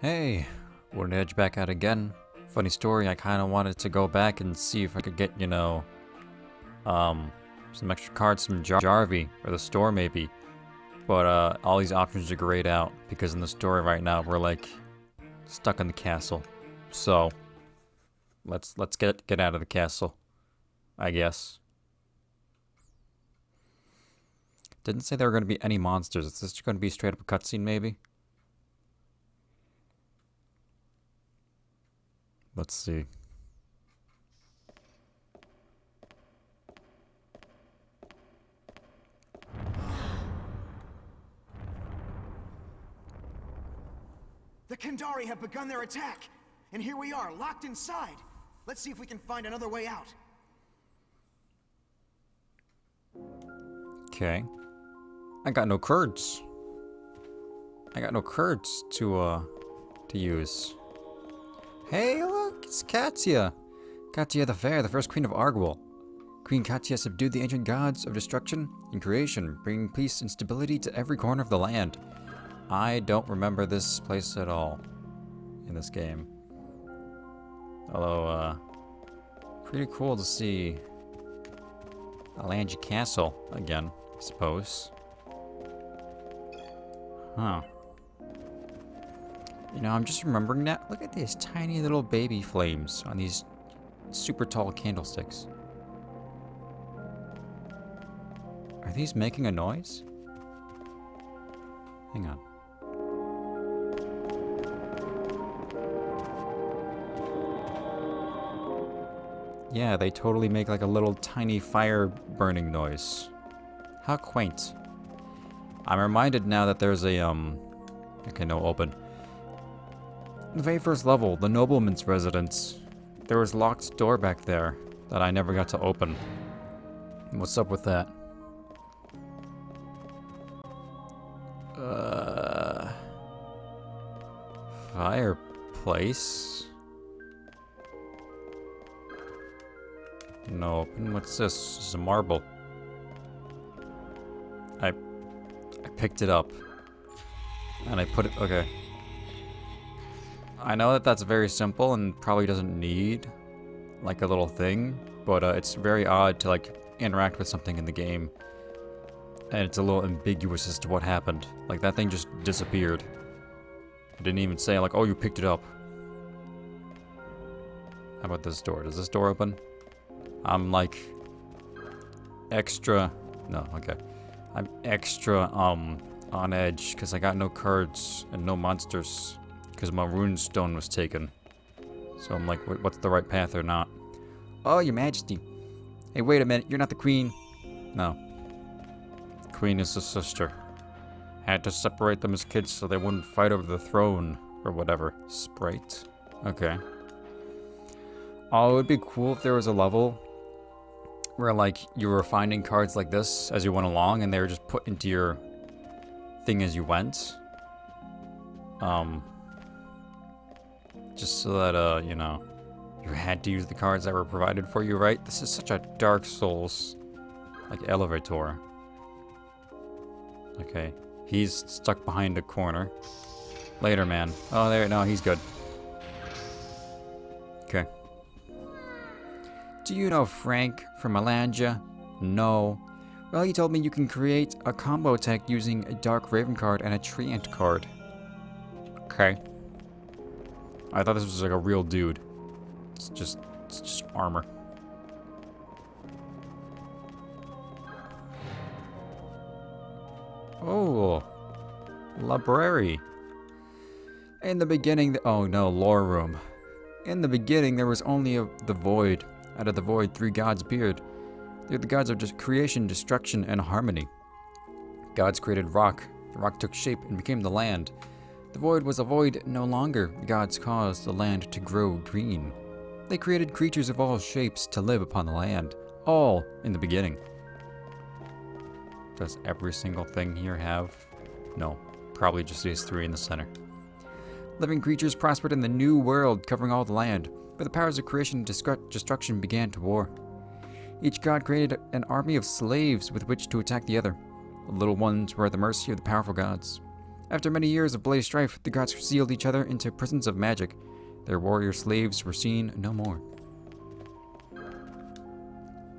Hey, Wooden Edge back out again. Funny story, I kind of wanted to go back and see if I could get, some extra cards from Jarvie, or the store maybe. But, all these options are grayed out, because in the story right now, we're, like, stuck in the castle. So, let's get out of the castle, I guess. Didn't say there were going to be any monsters. Is this going to be straight up a cutscene, maybe? Let's see. The Kandari have begun their attack! And here we are, locked inside! Let's see if we can find another way out. Okay. I got no Kurds. I got no Kurds to use. Hey, look, it's Katya! Katya the Fair, the first queen of Arguel. Queen Katya subdued the ancient gods of destruction and creation, bringing peace and stability to every corner of the land. I don't remember this place at all in this game. Although, pretty cool to see Alange Castle again, I suppose. Huh. You know, I'm just remembering that. Look at these tiny little baby flames on these super tall candlesticks. Are these making a noise? Hang on. Yeah, they totally make like a little tiny fire burning noise. How quaint. I'm reminded now that there's a, okay, no, open. The very first level, the nobleman's residence. There was a locked door back there that I never got to open. What's up with that? Fireplace? No, what's this? This is a marble. I picked it up. And I put it, okay. I know that that's very simple and probably doesn't need like a little thing, but it's very odd to like interact with something in the game. And it's a little ambiguous as to what happened. Like that thing just disappeared. I didn't even say like, oh, you picked it up. How about this door? Does this door open? I'm like extra, no, okay. I'm extra on edge because I got no cards and no monsters because my rune stone was taken. So I'm like, what's the right path or not? Oh, your majesty. Hey, wait a minute, you're not the queen. No. Queen is the sister. Had to separate them as kids so they wouldn't fight over the throne or whatever. Sprite. Okay. Oh, it would be cool if there was a level where like you were finding cards like this as you went along and they were just put into your thing as you went. Just so that, you know, you had to use the cards that were provided for you, right? This is such a Dark Souls, like, elevator. Okay, he's stuck behind a corner. Later, man. Oh, there, no, he's good. Okay. Do you know Frank from Alange? No. Well, he told me you can create a combo attack using a Dark Raven card and a Treant card. Okay. I thought this was like a real dude. It's just armor. Oh, library. In the beginning, oh no, lore room. In the beginning, there was only the void. Out of the void, 3 gods appeared. They're the gods of creation, destruction, and harmony. Gods created rock. The rock took shape and became the land. The void was a void no longer. The gods caused the land to grow green. They created creatures of all shapes to live upon the land. All in the beginning. Does every single thing here have? No. Probably just these 3 in the center. Living creatures prospered in the new world, covering all the land. But the powers of creation and destruction began to war. Each god created an army of slaves with which to attack the other. The little ones were at the mercy of the powerful gods. After many years of bloody strife, the gods sealed each other into prisons of magic. Their warrior slaves were seen no more.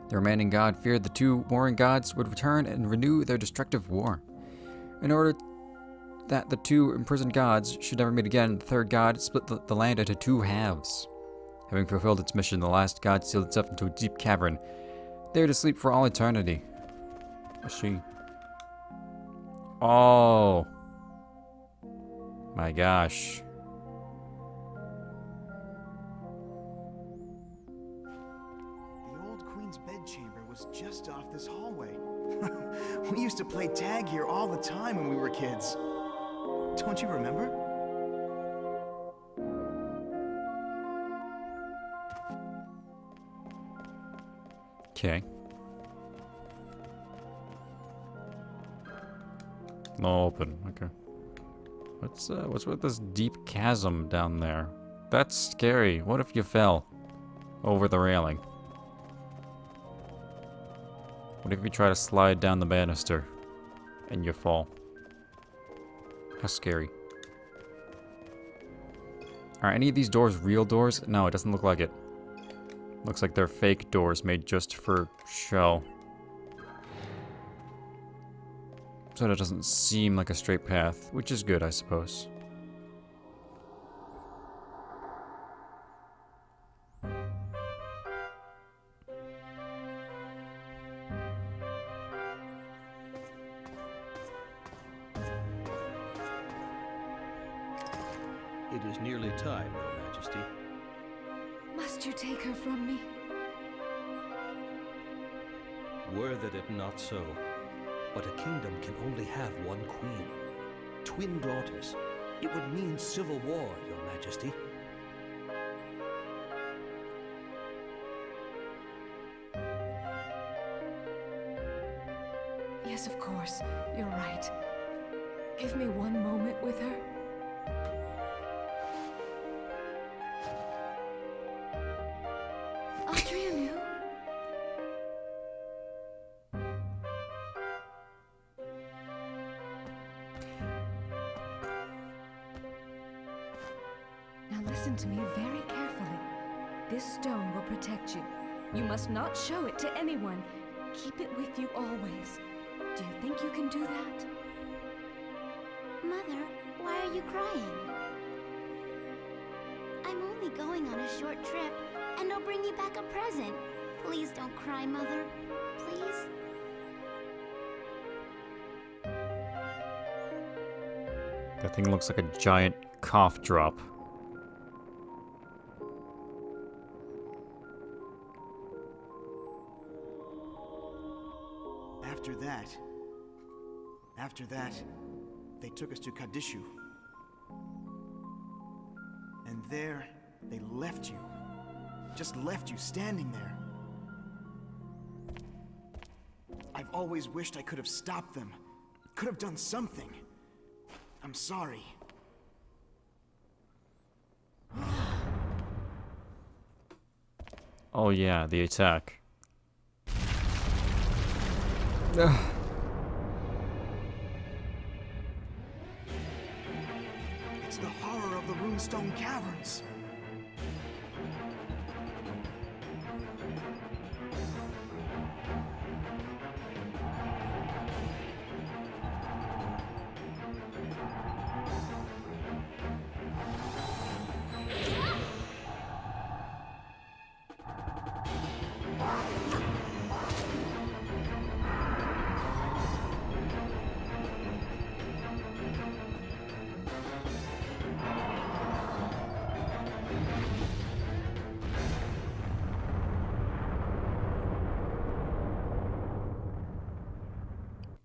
The remaining god feared the two warring gods would return and renew their destructive war. In order that the two imprisoned gods should never meet again, the third god split the land into two halves. Having fulfilled its mission, the last god sealed itself into a deep cavern, there to sleep for all eternity. She. Oh. My gosh. The old queen's bedchamber was just off this hallway. We used to play tag here all the time when we were kids. Don't you remember? Okay. No open. Okay. What's with this deep chasm down there? That's scary. What if you fell over the railing? What if you try to slide down the banister and you fall? How scary. Are any of these doors real doors? No, it doesn't look like it. Looks like they're fake doors made just for show. So that doesn't seem like a straight path, which is good, I suppose. It is nearly time, Your Majesty. Must you take her from me? Were that it not so. But a kingdom can only have one queen. Twin daughters. It would mean civil war, Your Majesty. Yes, of course. You're right. Give me one moment with her. Adrianu? Now listen to me very carefully. This stone will protect you. You must not show it to anyone. Keep it with you always. Do you think you can do that? Mother, why are you crying? I'm only going on a short trip, and I'll bring you back a present. Please don't cry, Mother. Please? That thing looks like a giant cough drop. After that, they took us to Kadishu. And there, they left you. Just left you standing there. I've always wished I could have stopped them. Could have done something. I'm sorry. Oh yeah, the attack. It's the horror of the Runestone Caverns.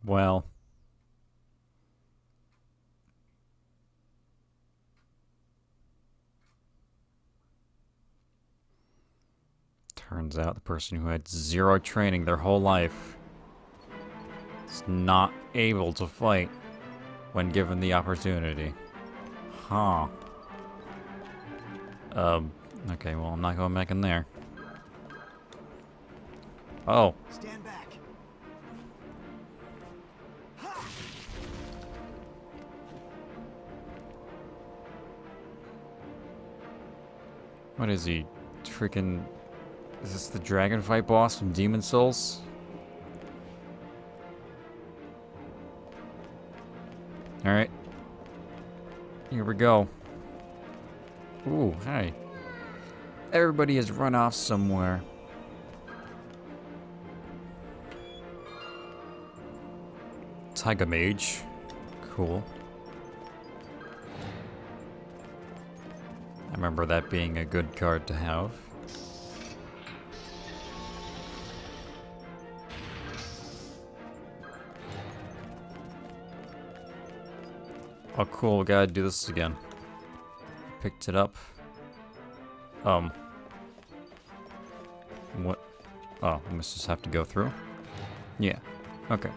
Well. Turns out the person who had zero training their whole life is not able to fight when given the opportunity. Huh. Okay, well, I'm not going back in there. Oh. Stand back. What is he? Freaking... Is this the dragon fight boss from Demon Souls? Alright. Here we go. Ooh, hi. Everybody has run off somewhere. Tiger Mage. Cool. I remember that being a good card to have. Oh cool, we gotta do this again. Picked it up. What? Oh, I must just have to go through? Yeah, okay.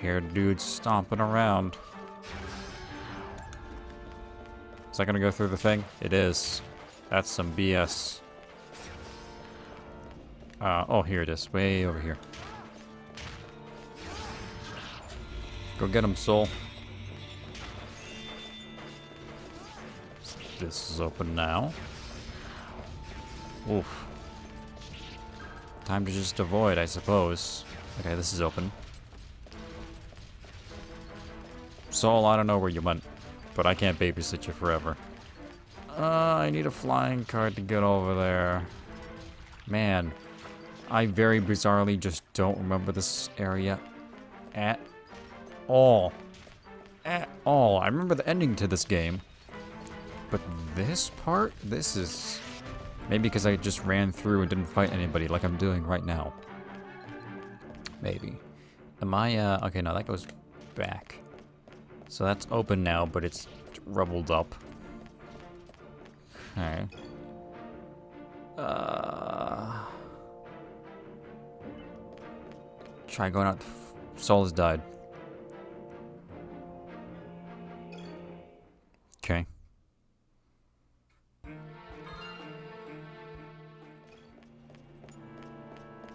Here, dudes stomping around. Is that gonna go through the thing? It is. That's some BS. Oh, here it is. Way over here. Go get him, Soul. This is open now. Oof. Time to just avoid, I suppose. Okay, this is open. Soul, I don't know where you went, but I can't babysit you forever. I need a flying card to get over there. Man, I very bizarrely just don't remember this area at all. At all. I remember the ending to this game. But this part? This is... Maybe because I just ran through and didn't fight anybody like I'm doing right now. Maybe. Am I, okay, no, that goes back. So that's open now, but it's rubbled up. Okay. Try going out. Soul has died. Okay.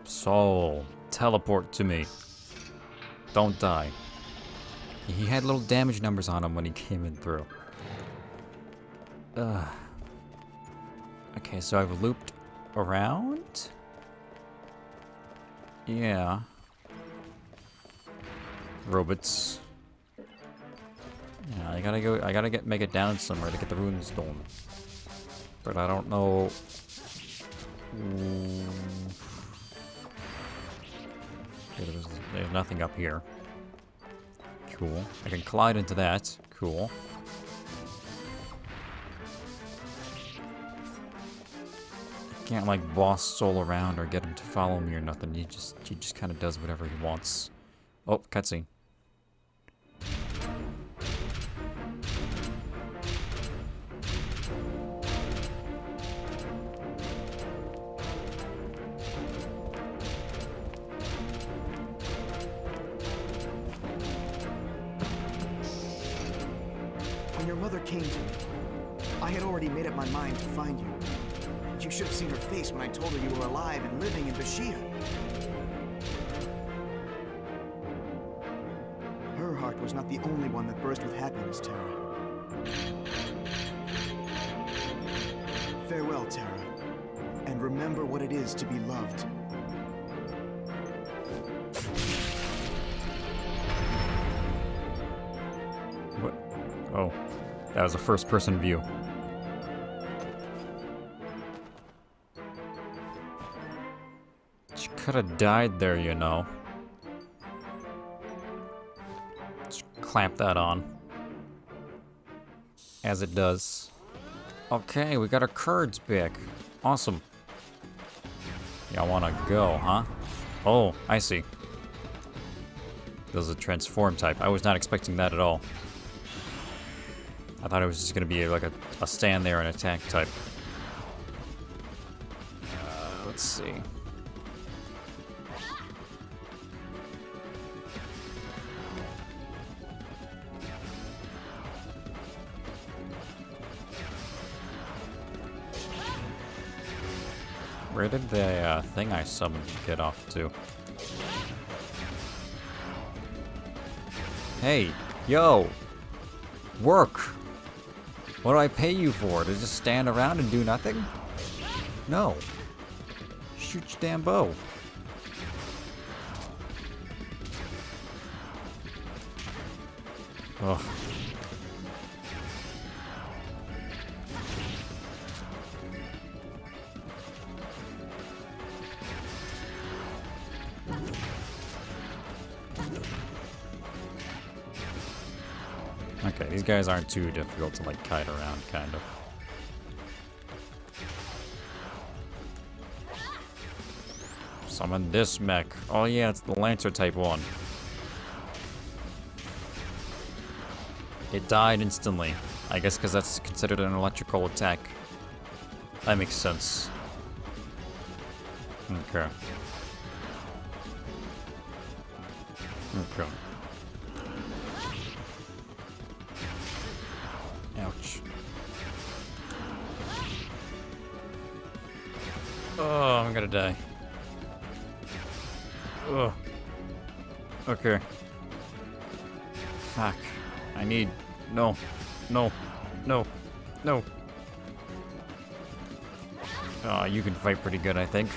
Soul, teleport to me. Don't die. He had little damage numbers on him when he came in through. Ugh. Okay, so I've looped around? Yeah. Robots. Yeah, I gotta make it down somewhere to get the rune stone. But I don't know. Okay, there's nothing up here. Cool. I can collide into that. Cool. I can't like boss Soul around or get him to follow me or nothing. He just kind of does whatever he wants. Oh, cutscene. When your mother came to me, I had already made up my mind to find you. You should have seen her face when I told her you were alive and living in Bashir. Her heart was not the only one that burst with happiness, Terra. Farewell, Terra. And remember what it is to be loved. What? Oh, that was a first-person view. She could have died there, you know. Just clamp that on. As it does. Okay, we got our cards back. Awesome. Y'all wanna go, huh? Oh, I see. This is a transform type. I was not expecting that at all. I thought it was just gonna be like a stand there and attack type. Let's see. Where did the thing I summoned get off to? Hey, yo! Work! What do I pay you for? To just stand around and do nothing? No. Shoot your damn bow. Ugh. Okay, these guys aren't too difficult to like kite around, kind of. Summon this mech. Oh yeah, it's the Lancer type one. It died instantly. I guess because that's considered an electrical attack. That makes sense. Okay. Okay. Ouch. Oh, I'm gonna die. Ugh. Okay. Fuck. I need... No. No. No. No. You can fight pretty good, I think.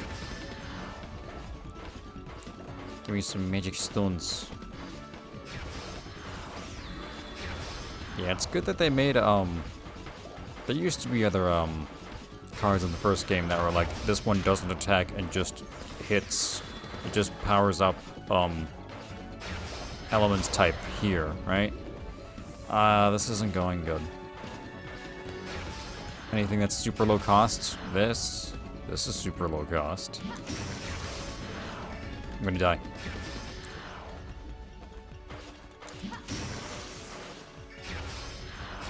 Give me some magic stones. Yeah, it's good that they made, there used to be other, cards in the first game that were like, this one doesn't attack and just hits, it just powers up, elements type here, right? This isn't going good. Anything that's super low cost, this is super low cost. I'm gonna die.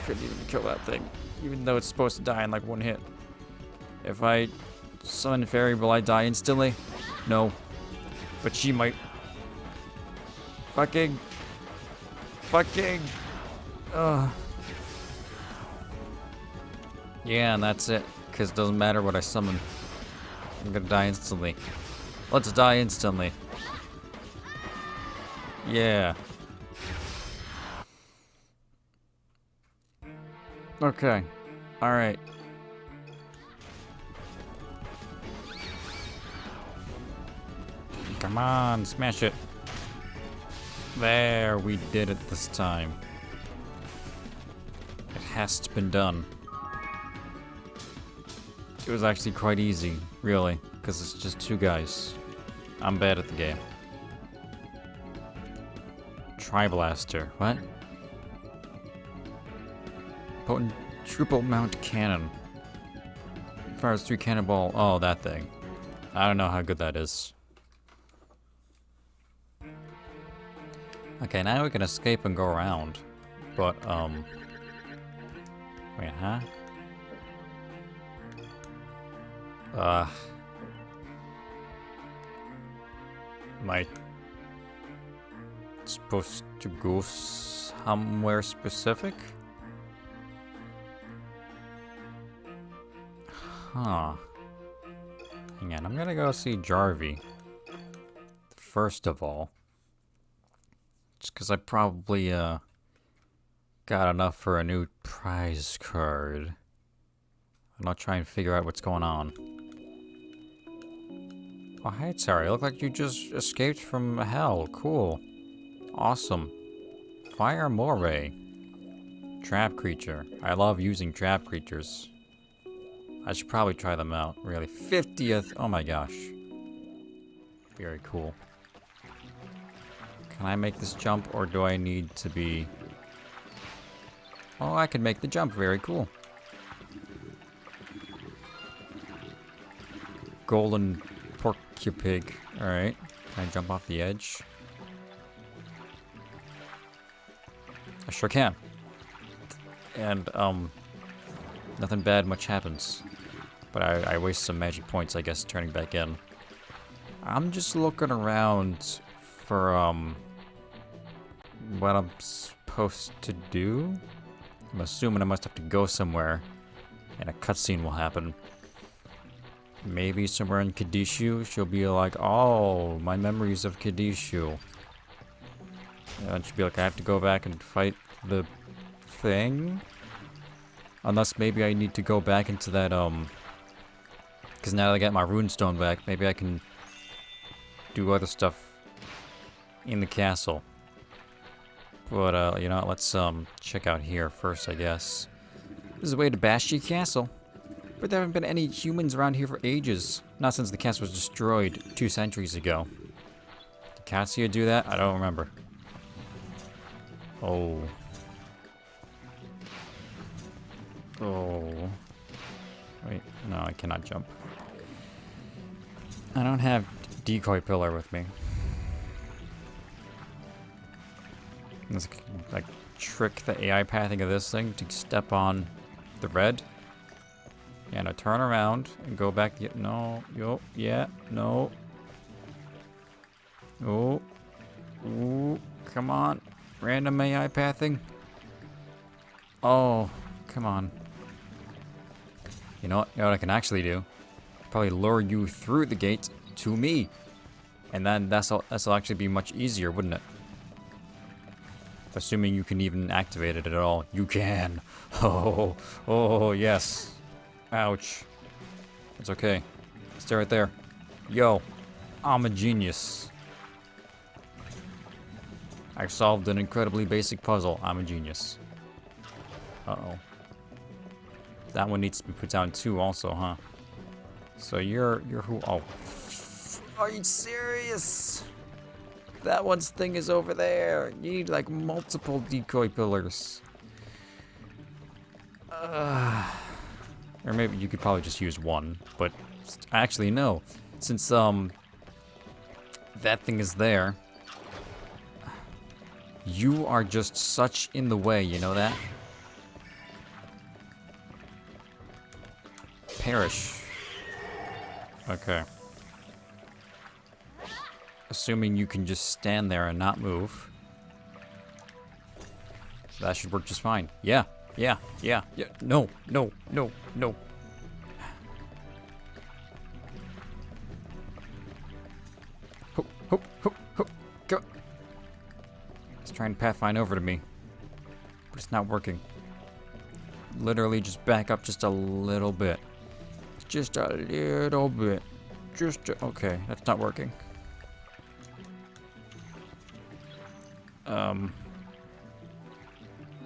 Couldn't even kill that thing, even though it's supposed to die in like one hit. If I summon Fairy, will I die instantly? No. But she might. Fucking. Yeah, and that's it. Because it doesn't matter what I summon. I'm gonna die instantly. Let's die instantly. Yeah. Okay. Alright. Come on, smash it. There, we did it this time. It has been done. It was actually quite easy, really, because it's just two guys. I'm bad at the game. Tri-blaster. What? Potent triple mount cannon. Fires 3 cannonball. Oh, that thing. I don't know how good that is. Okay, now we can escape and go around. But, wait, huh? Am I supposed to go somewhere specific? Huh. Hang on, I'm gonna go see Jarvie. First of all. Just because I probably, got enough for a new prize card. And I'll try and figure out what's going on. Oh, hey, Terry. Look like you just escaped from hell. Cool. Awesome. Fire Moray. Trap creature. I love using trap creatures. I should probably try them out, really. 50th. Oh my gosh. Very cool. Can I make this jump, or do I need to be... Oh, I can make the jump. Very cool. Golden porcupig. Alright. Can I jump off the edge? I sure can. And, nothing bad much happens. But I waste some magic points, I guess, turning back in. I'm just looking around for, what I'm supposed to do? I'm assuming I must have to go somewhere, and a cutscene will happen. Maybe somewhere in Kadishu, she'll be like, oh, my memories of Kadishu. And she'll be like, I have to go back and fight the thing? Unless maybe I need to go back into that, because now that I got my runestone back, maybe I can do other stuff in the castle. But, you know, let's, check out here first, I guess. This is the way to Bashti Castle. But there haven't been any humans around here for ages. Not since the castle was destroyed 2 centuries ago. Did Cassia do that? I don't remember. Oh. Oh. Wait, no, I cannot jump. I don't have decoy pillar with me. Let's, like, trick the AI pathing of this thing to step on the red. And I turn around and go back. No, yo, yeah, no. Oh, ooh, come on. Random AI pathing. Oh, come on. You know what I can actually do? Probably lure you through the gate to me. And then that'll actually be much easier, wouldn't it? Assuming you can even activate it at all. You can. Oh, yes. Ouch. It's okay. Stay right there. Yo, I'm a genius. I solved an incredibly basic puzzle. I'm a genius. Uh-oh. That one needs to be put down too also, huh? So you're who? Oh. Are you serious? That one's thing is over there. You need like multiple decoy pillars. Or maybe you could probably just use one, but actually no. Since that thing is there, you are just such in the way, you know that? Perish. Okay. Assuming you can just stand there and not move. That should work just fine. Yeah. No. Hope. Go. It's trying to pathfind over to me. But it's not working. Literally just back up just a little bit. Just a little bit. Okay, that's not working.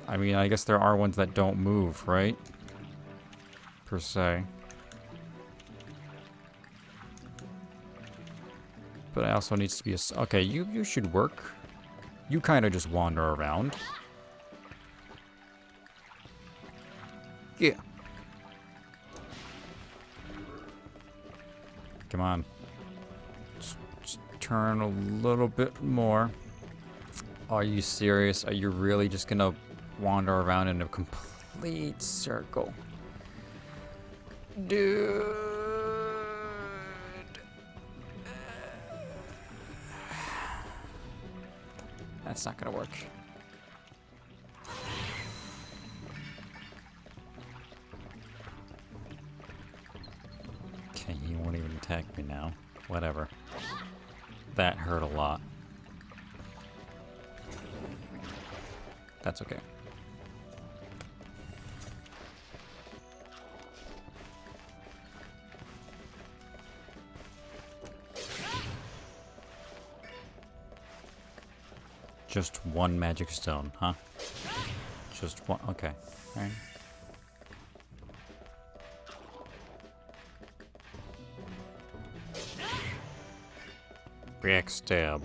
I mean, I guess there are ones that don't move, right? Per se. But it also needs to be a... Okay, you should work. You kind of just wander around. Yeah. Come on. Just turn a little bit more. Are you serious? Are you really just gonna wander around in a complete circle? Dude. That's not gonna work. Okay, he won't even attack me now. Whatever. That hurt a lot. That's okay. Just one magic stone, huh? Just one. Okay. All right. Backstab.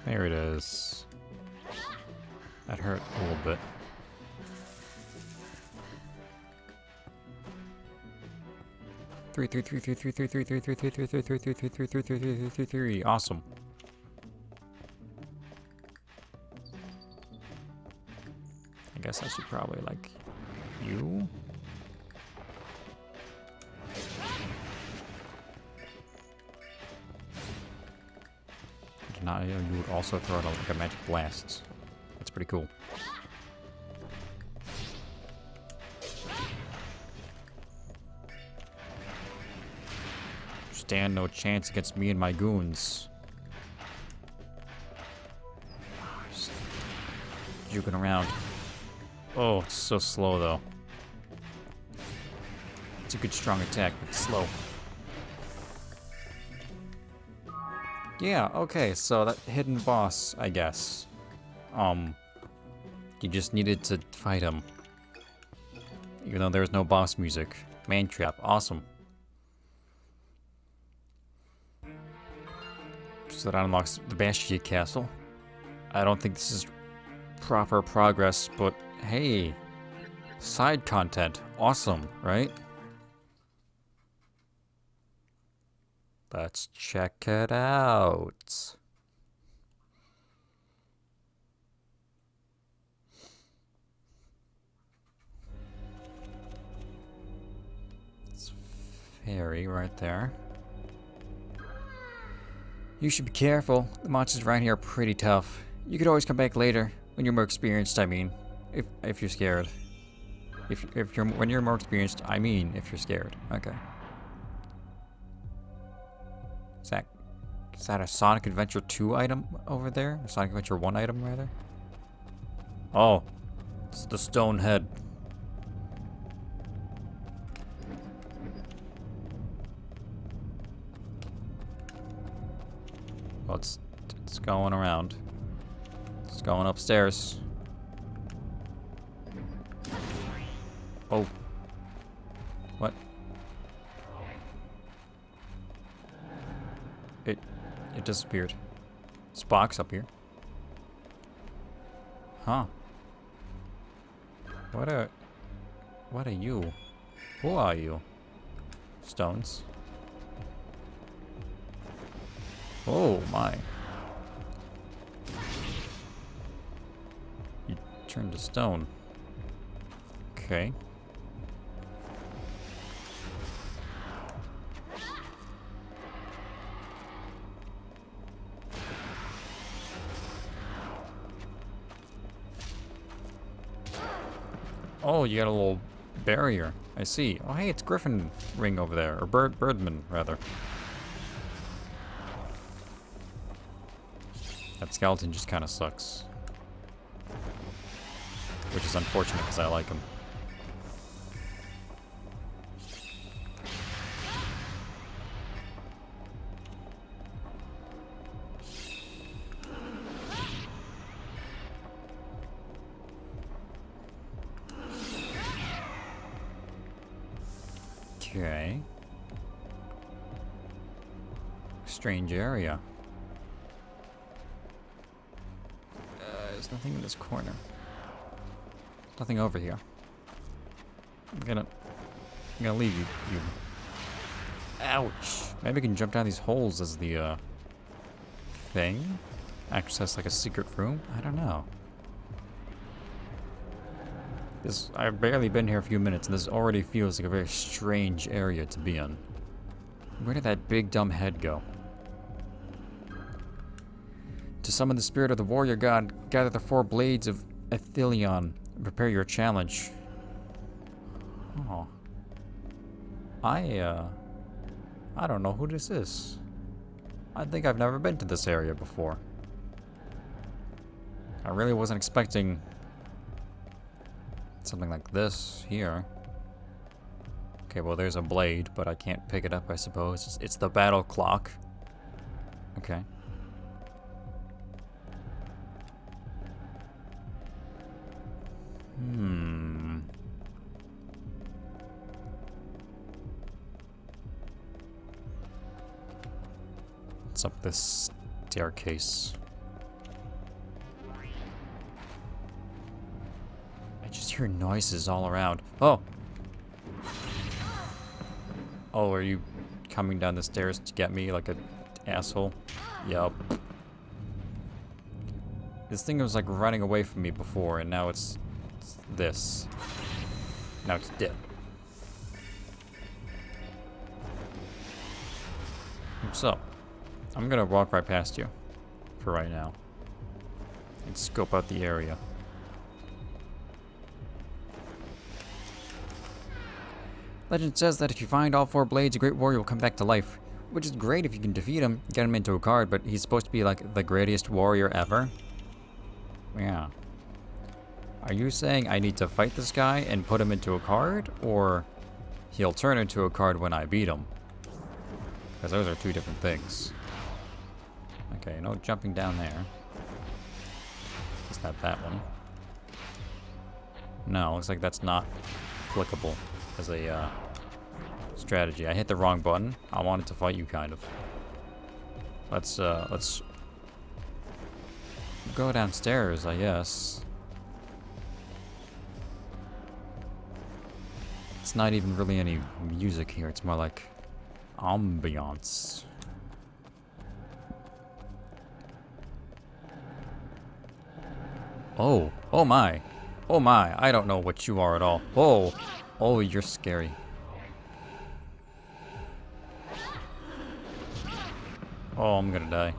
There it is. That hurt a little bit. Three. Awesome. I guess I should probably like you. Not you would also throw out like a magic blast. That's pretty cool. Stand no chance against me and my goons. Just juking around. Oh, it's so slow though. It's a good strong attack, but it's slow. Yeah, okay, so that hidden boss, I guess. You just needed to fight him. Even though there's no boss music. Man trap, awesome. So that unlocks the Bastia Castle. I don't think this is proper progress, but hey, side content, awesome, right? Let's check it out. It's fairy right there. You should be careful. The monsters around here are pretty tough. You could always come back later when you're more experienced. I mean, if you're scared. When you're more experienced, I mean, if you're scared. Okay. Is that a Sonic Adventure 2 item over there? A Sonic Adventure 1 item, rather? Oh, it's the stone head. Well, it's going around. It's going upstairs. Oh. What? It disappeared. Spock's up here. Huh. What are you? Who are you? Stones. Oh my. You turned to stone. Okay. Oh, you got a little barrier. I see. Oh, hey, it's Griffin Ring over there. Or Birdman, rather. That skeleton just kind of sucks. Which is unfortunate because I like him. Okay. Strange area. There's nothing in this corner. Nothing over here. I'm gonna leave you. Ouch. Maybe I can jump down these holes as the thing. Access like a secret room. I don't know. I've barely been here a few minutes, and this already feels like a very strange area to be in. Where did that big dumb head go? To summon the spirit of the warrior god, gather the 4 blades of Ethelion and prepare your challenge. Oh. I don't know who this is. I think I've never been to this area before. I really wasn't expecting something like this here. Okay, well there's a blade, but I can't pick it up, I suppose. It's the battle clock. Okay. What's up this staircase? I just hear noises all around. Oh! Oh, are you coming down the stairs to get me like an asshole? Yup. This thing was like running away from me before, and now it's this. Now it's dead. So, I'm gonna walk right past you for right now and scope out the area. Legend says that if you find all 4 blades, a great warrior will come back to life. Which is great if you can defeat him, get him into a card, but he's supposed to be like the greatest warrior ever? Yeah. Are you saying I need to fight this guy and put him into a card? Or he'll turn into a card when I beat him? Because those are 2 different things. Okay, no jumping down there. It's not that one. No, looks like that's not applicable as a strategy. I hit the wrong button. I wanted to fight you, kind of. Let's go downstairs, I guess. It's not even really any music here. It's more like ambiance. Oh, oh my. Oh my, I don't know what you are at all. Oh, oh, you're scary. Oh, I'm gonna die.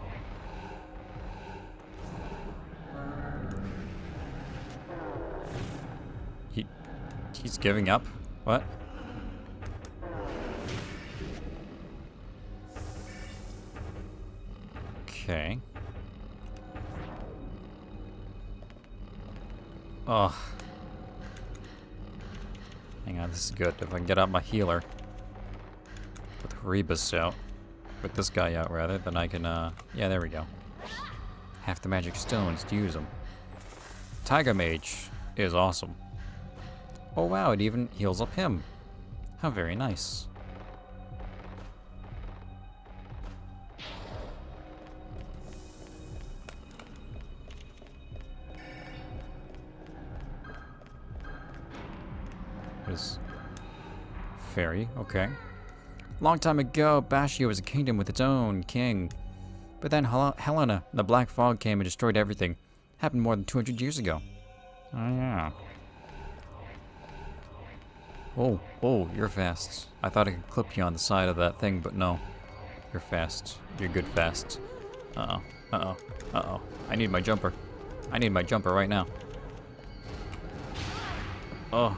He's giving up? What? Okay. Oh. Hang on, this is good. If I can get out my healer. With Rebus out. With this guy out, rather, then I can, yeah, there we go. Half the magic stones to use them. Tiger Mage is awesome. Oh wow, it even heals up him. How very nice. Is fairy, okay. Long time ago, Bashio was a kingdom with its own king. But then Helena, the Black Fog, came and destroyed everything. Happened more than 200 years ago. Oh yeah. Oh, oh, you're fast. I thought I could clip you on the side of that thing, but no. You're fast. You're good fast. Uh-oh. Uh-oh. Uh-oh. I need my jumper. I need my jumper right now. Oh.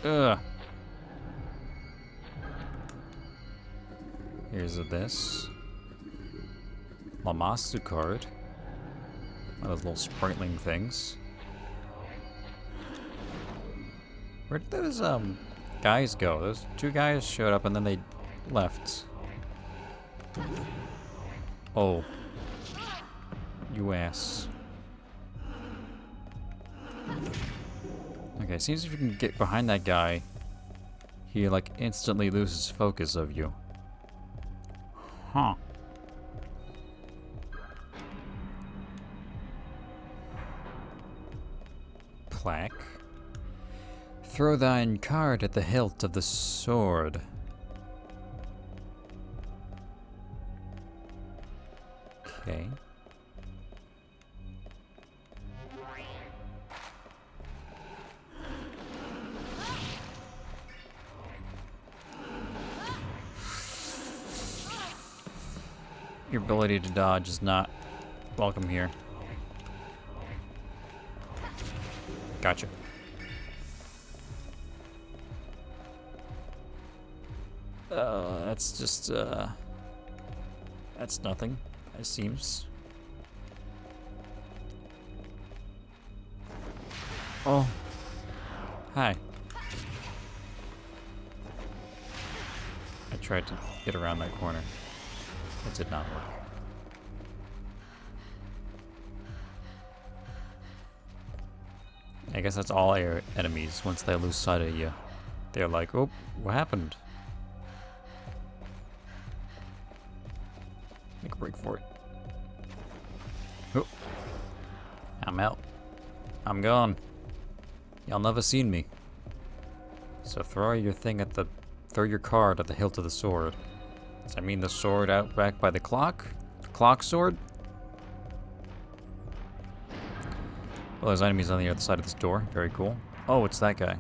Ugh. Here's this. Lammasu card. One of those little sprinkling things. Where did those guys go? Those 2 guys showed up and then they left. Oh. You ass. Okay, seems if you can get behind that guy, he like instantly loses focus of you. Huh. Plaque. Throw thine card at the hilt of the sword. Okay. Your ability to dodge is not welcome here. Gotcha. That's just, that's nothing, it seems. Oh. Hi. I tried to get around that corner. It did not work. I guess that's all your enemies once they lose sight of you. They're like, oh, what happened? Make a break for it. Oh. I'm out. I'm gone. Y'all never seen me. So throw your card at the hilt of the sword. Does that mean the sword out back by the clock? Clock sword? Well, there's enemies on the other side of this door. Very cool. Oh, it's that guy.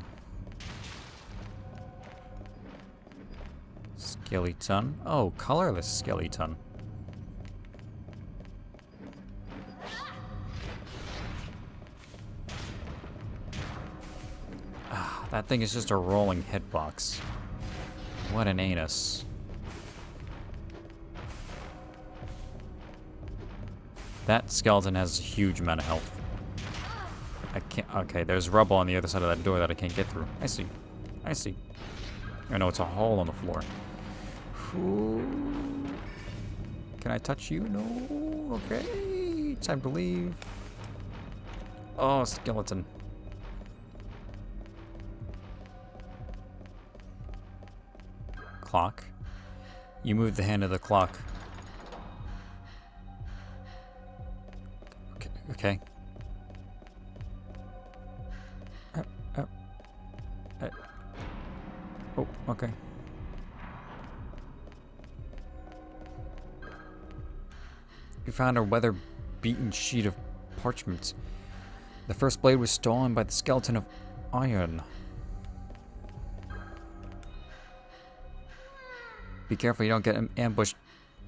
Skeleton. Oh, colorless skeleton. Ah, that thing is just a rolling hitbox. What an anus. That skeleton has a huge amount of health. I can't. Okay, there's rubble on the other side of that door that I can't get through. I see. I see. I know it's a hole on the floor. Ooh. Can I touch you? No. Okay. Time to leave. Oh, skeleton. Clock. You move the hand of the clock. Okay. Oh, okay. You found a weather-beaten sheet of parchment. The first blade was stolen by the skeleton of iron. Be careful you don't get ambushed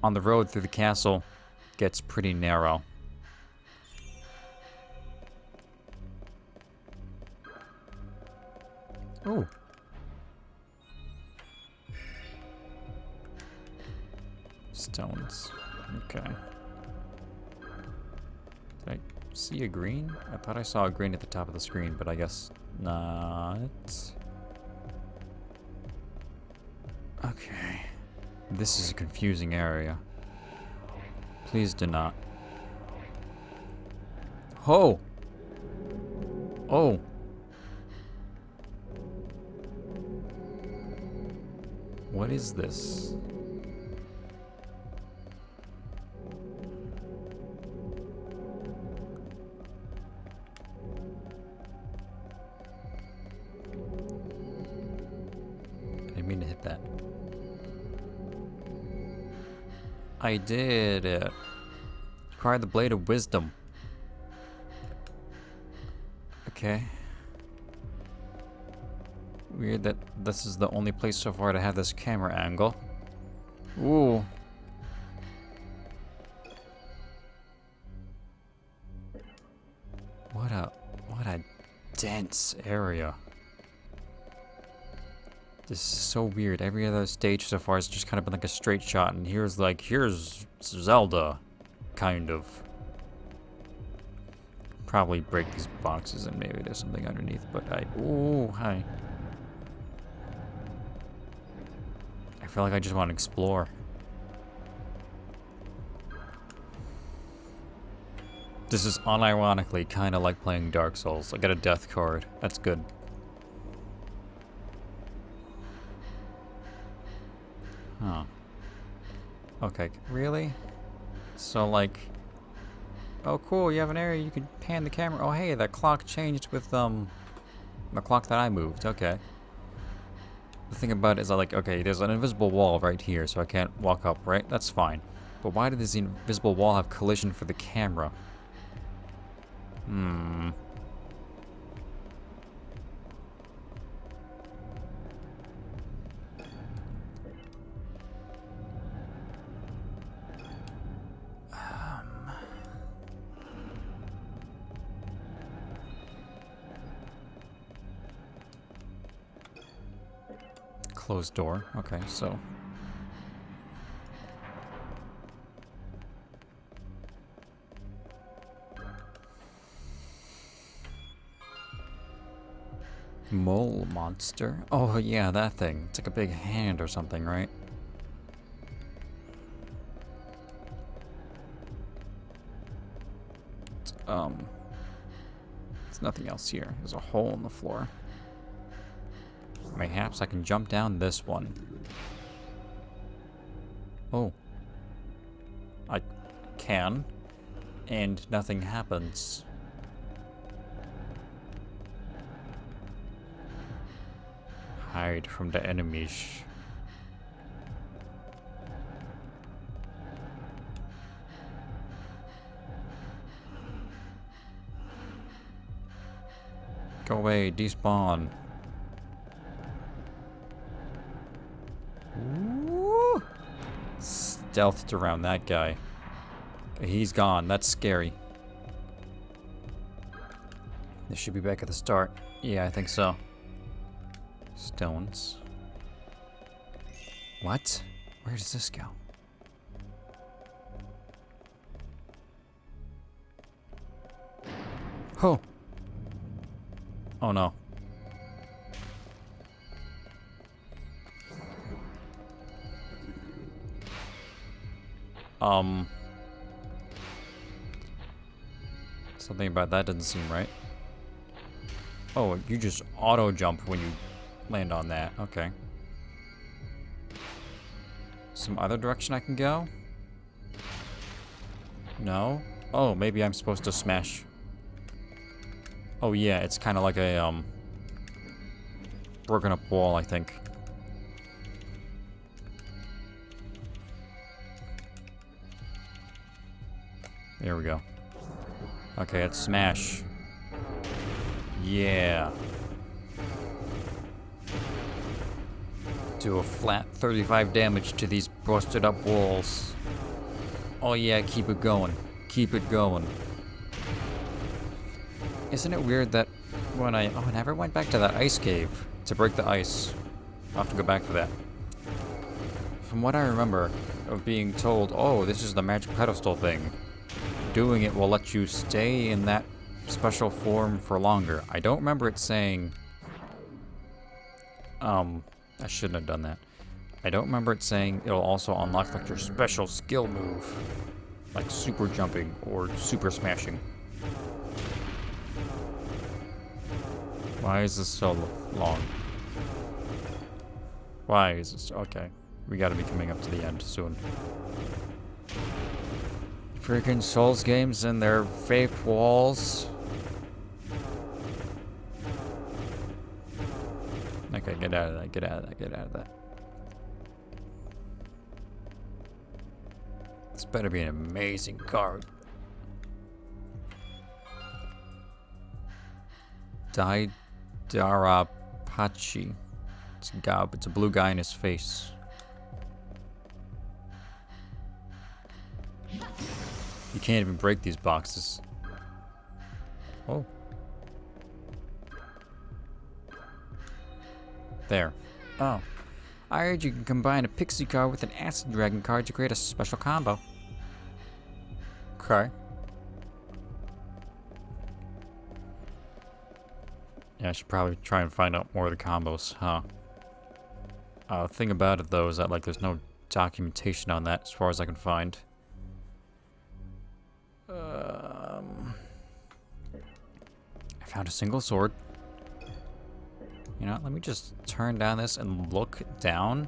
on the road through the castle. It gets pretty narrow. Oh. Stones. Okay. Did I see a green? I thought I saw a green at the top of the screen, but I guess not. Okay. This is a confusing area. Please do not. Oh! Oh! What is this? I didn't mean to hit that. I did it. Acquire the Blade of Wisdom. Okay. Weird that this is the only place so far to have this camera angle. Ooh. What a dense area. This is so weird. Every other stage so far has just kind of been like a straight shot, and here's Zelda, kind of. Probably break these boxes and maybe there's something underneath, but ooh, hi. I feel like I just want to explore. This is unironically kind of like playing Dark Souls. I got a death card. That's good. Huh. Okay, really? So like... Oh cool, you have an area you can pan the camera. Oh hey, that clock changed with the clock that I moved. Okay. The thing about it is okay, there's an invisible wall right here, so I can't walk up, right? That's fine. But why did this invisible wall have collision for the camera? Hmm. Closed door. Okay, so... Mole monster? Oh yeah, that thing. It's like a big hand or something, right? There's nothing else here. There's a hole in the floor. Perhaps I can jump down this one. Oh. I can. And nothing happens. Hide from the enemies. Go away, despawn. Woo! Stealthed around that guy. Okay, he's gone. That's scary. This should be back at the start. Yeah, I think so. Stones. What? Where does this go? Oh. Oh no. Something about that doesn't seem right. Oh, you just auto jump when you land on that. Okay. Some other direction I can go? No? Oh, maybe I'm supposed to smash. Oh yeah, it's kind of like a broken up wall, I think. There we go. Okay, let's smash. Yeah. Do a flat 35 damage to these busted up walls. Oh yeah, keep it going. Keep it going. Isn't it weird that when I never went back to that ice cave to break the ice. I'll have to go back for that. From what I remember of being told, oh, this is the magic pedestal thing. Doing it will let you stay in that special form for longer. I don't remember it saying... I shouldn't have done that. I don't remember it saying it'll also unlock like your special skill move. Like super jumping or super smashing. Why is this so long? Why is this... Okay. We gotta be coming up to the end soon. Freaking Souls games and their fake walls. Okay, get out of that, get out of that, get out of that. This better be an amazing card. Darapachi. It's a gob. It's a blue guy in his face. You can't even break these boxes. Oh. There. Oh. I heard you can combine a pixie card with an acid dragon card to create a special combo. Okay. Yeah, I should probably try and find out more of the combos, huh? The thing about it, though, is that, like, there's no documentation on that as far as I can find. I found a single sword. You know, let me just turn down this and look down.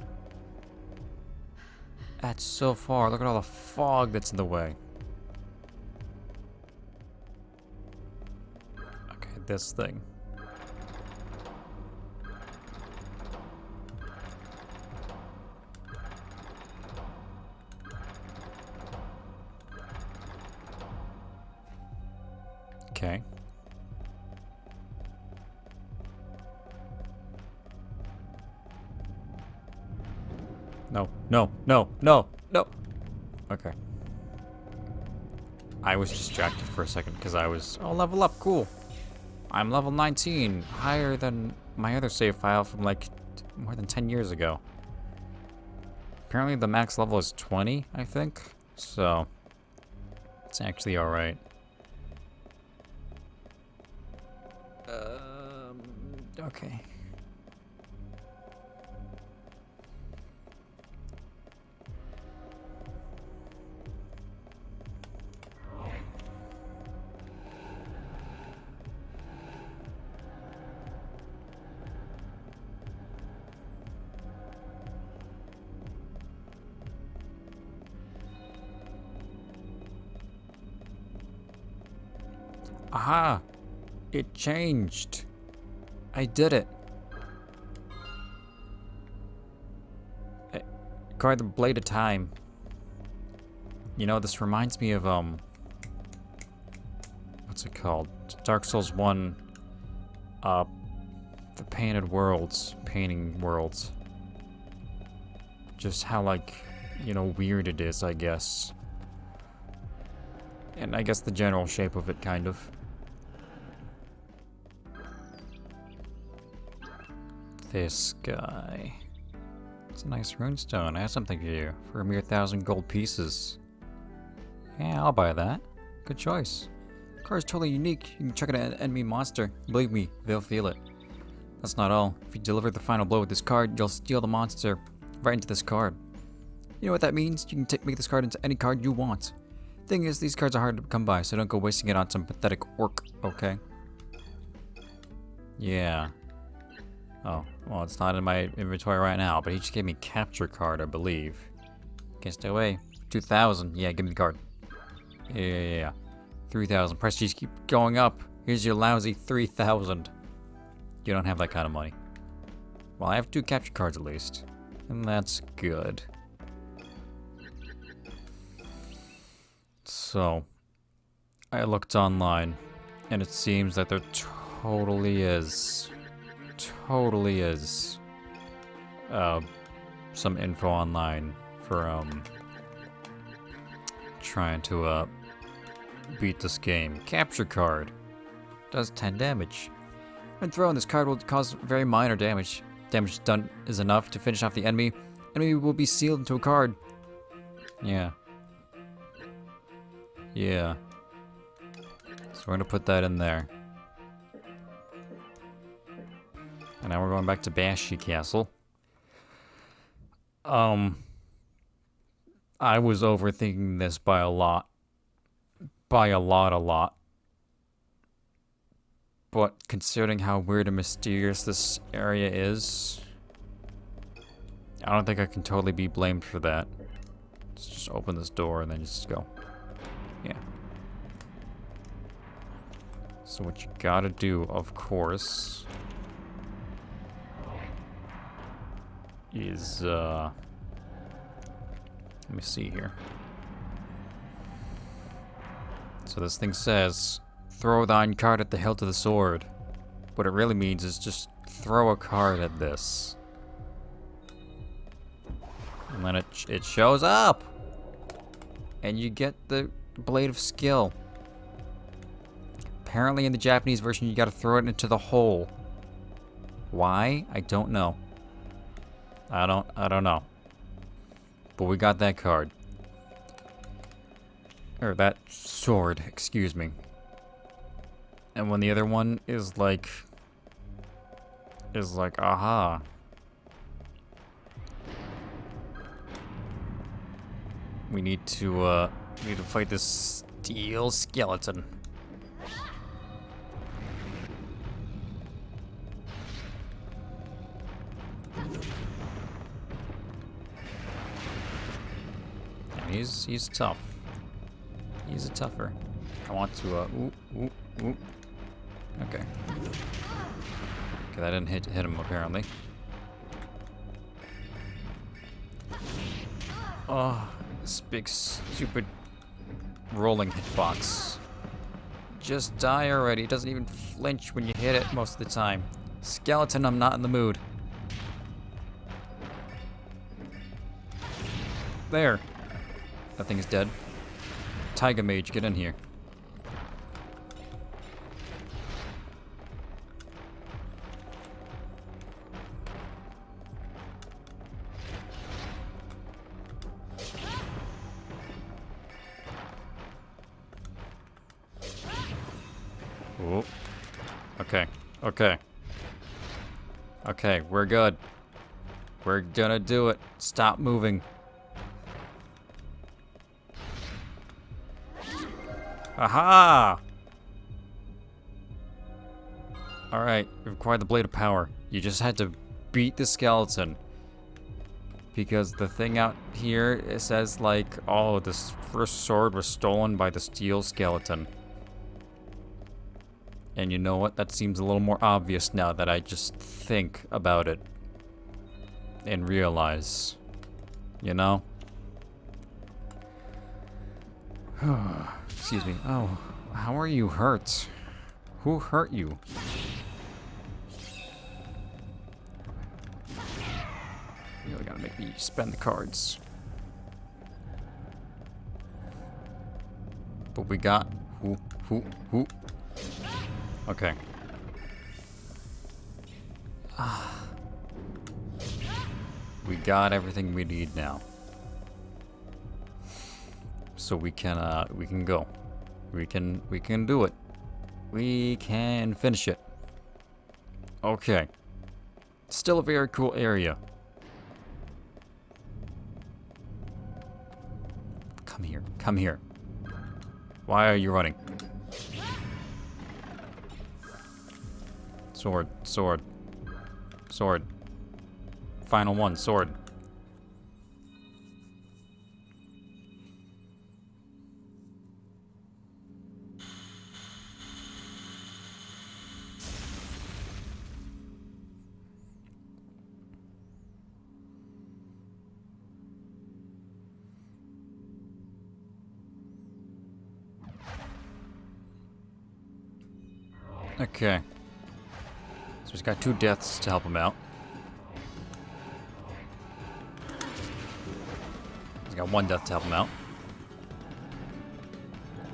That's so far. Look at all the fog that's in the way. Okay, this thing. Okay. No, no, no, no, no. Okay. I was distracted for a second because I was, oh, level up, cool. I'm level 19, higher than my other save file from like more than 10 years ago. Apparently the max level is 20, I think. So, it's actually alright. Okay. Aha! It changed. I did it. Acquire the Blade of Time. You know, this reminds me of, what's it called? Dark Souls 1, the Painting Worlds. Just how, like, you know, weird it is, I guess. And I guess the general shape of it, kind of. This guy. It's a nice runestone. I have something for you. For a mere 1,000 gold pieces. Yeah, I'll buy that. Good choice. The card is totally unique. You can chuck it at an enemy monster. Believe me, they'll feel it. That's not all. If you deliver the final blow with this card, you'll steal the monster right into this card. You know what that means? You can make this card into any card you want. Thing is, these cards are hard to come by, so don't go wasting it on some pathetic orc, okay? Yeah. Oh, well, it's not in my inventory right now, but he just gave me capture card, I believe. Can't stay away. 2,000. Yeah, give me the card. Yeah. 3,000. Prestige keep going up. Here's your lousy 3,000. You don't have that kind of money. Well, I have 2 capture cards at least. And that's good. So, I looked online, and it seems that there totally is some info online for trying to beat this game. Capture card does 10 damage. When thrown, this card will cause very minor damage. Damage done is enough to finish off the enemy. Enemy will be sealed into a card. Yeah. So we're gonna put that in there. And now we're going back to Banshee Castle. I was overthinking this by a lot. By a lot. But considering how weird and mysterious this area is, I don't think I can totally be blamed for that. Let's just open this door and then just go. Yeah. So what you gotta do, of course, is, let me see here. So this thing says, throw thine card at the hilt of the sword. What it really means is just throw a card at this. And then it shows up! And you get the Blade of Skill. Apparently in the Japanese version you gotta throw it into the hole. Why? I don't know. I don't know. But we got that card. Or that sword, excuse me. And when the other one is like, aha. We need to fight this steel skeleton. And he's tough. He's a tougher. I want to ooh. Okay. Okay, that didn't hit him apparently. Oh, this big stupid rolling hitbox. Just die already. It doesn't even flinch when you hit it most of the time. Skeleton, I'm not in the mood. There. That thing is dead. Tiger Mage, get in here. Oh. Okay, we're good. We're gonna do it. Stop moving. Aha! Alright, we've acquired the Blade of Power. You just had to beat the skeleton. Because the thing out here, it says like, oh, this first sword was stolen by the steel skeleton. And you know what? That seems a little more obvious now that I just think about it and realize, you know? Excuse me. Oh, how are you hurt? Who hurt you? You really gotta make me spend the cards. But we got who? Okay. We got everything we need now. So we can go. We can do it. We can finish it. Okay. Still a very cool area. Come here. Come here. Why are you running? Sword, sword, sword. Final one, sword. Okay. So he's got 2 deaths to help him out. He's got 1 death to help him out.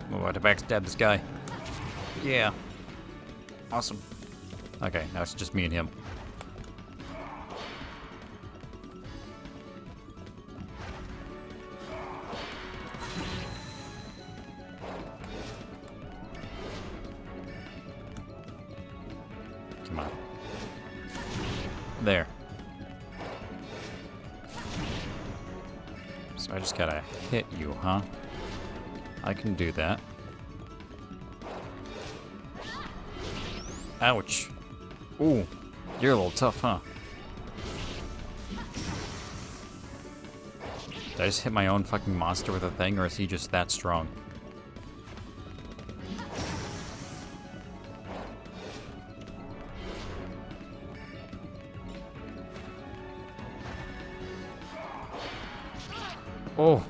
I'm about to backstab this guy. Yeah. Awesome. Okay, now it's just me and him. Come on. There. So I just gotta hit you, huh? I can do that. Ouch. Ooh, you're a little tough, huh? Did I just hit my own fucking monster with a thing, or is he just that strong? Oh.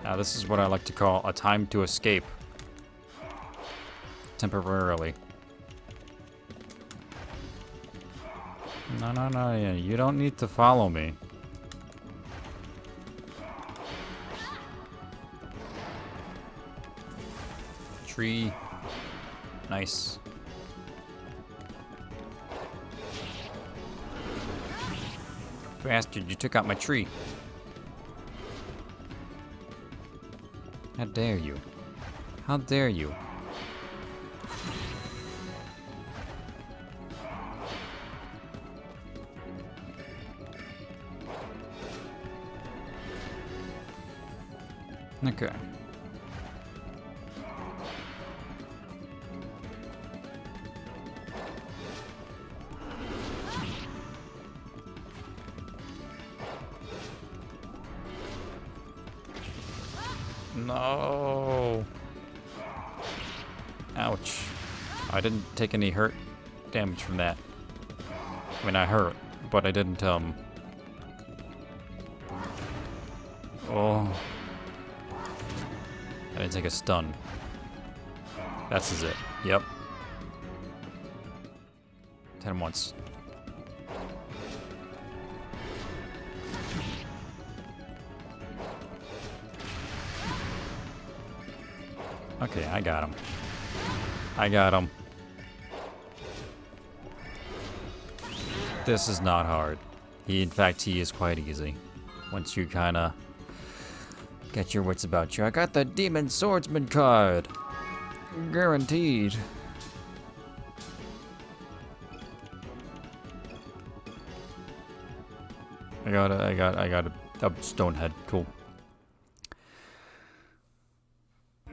Now this is what I like to call a time to escape. Temporarily. No, yeah, you don't need to follow me. Tree. Nice. Bastard, you took out my tree. How dare you? How dare you? Okay. No. Ouch. I didn't take any hurt damage from that. I mean, I hurt, but I didn't, Oh. I didn't take a stun. That's is it. Yep. 10 once. Okay, I got him. I got him. This is not hard. In fact, he is quite easy. Once you kinda get your wits about you. I got the Demon Swordsman card. Guaranteed. I got a stone head. Cool.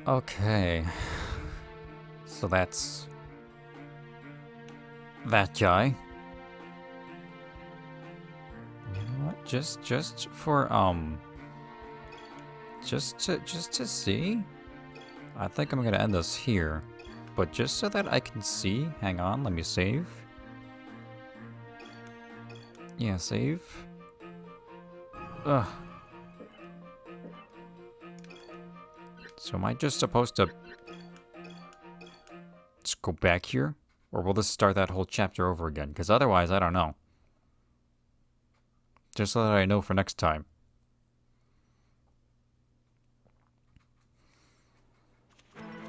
Okay. So that's that guy. You know what? Just for just to see. I think I'm gonna end this here. But just so that I can see, hang on, let me save. Yeah, save. Ugh. So am I just supposed to just go back here? Or will this start that whole chapter over again? Because otherwise, I don't know. Just so that I know for next time.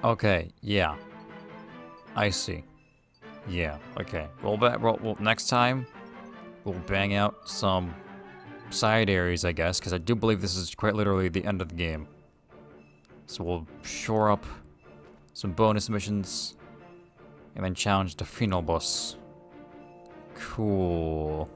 Okay, yeah. I see. Yeah, okay. Well, next time, we'll bang out some side areas, I guess, because I do believe this is quite literally the end of the game. So we'll shore up some bonus missions, and then challenge the final boss. Cool.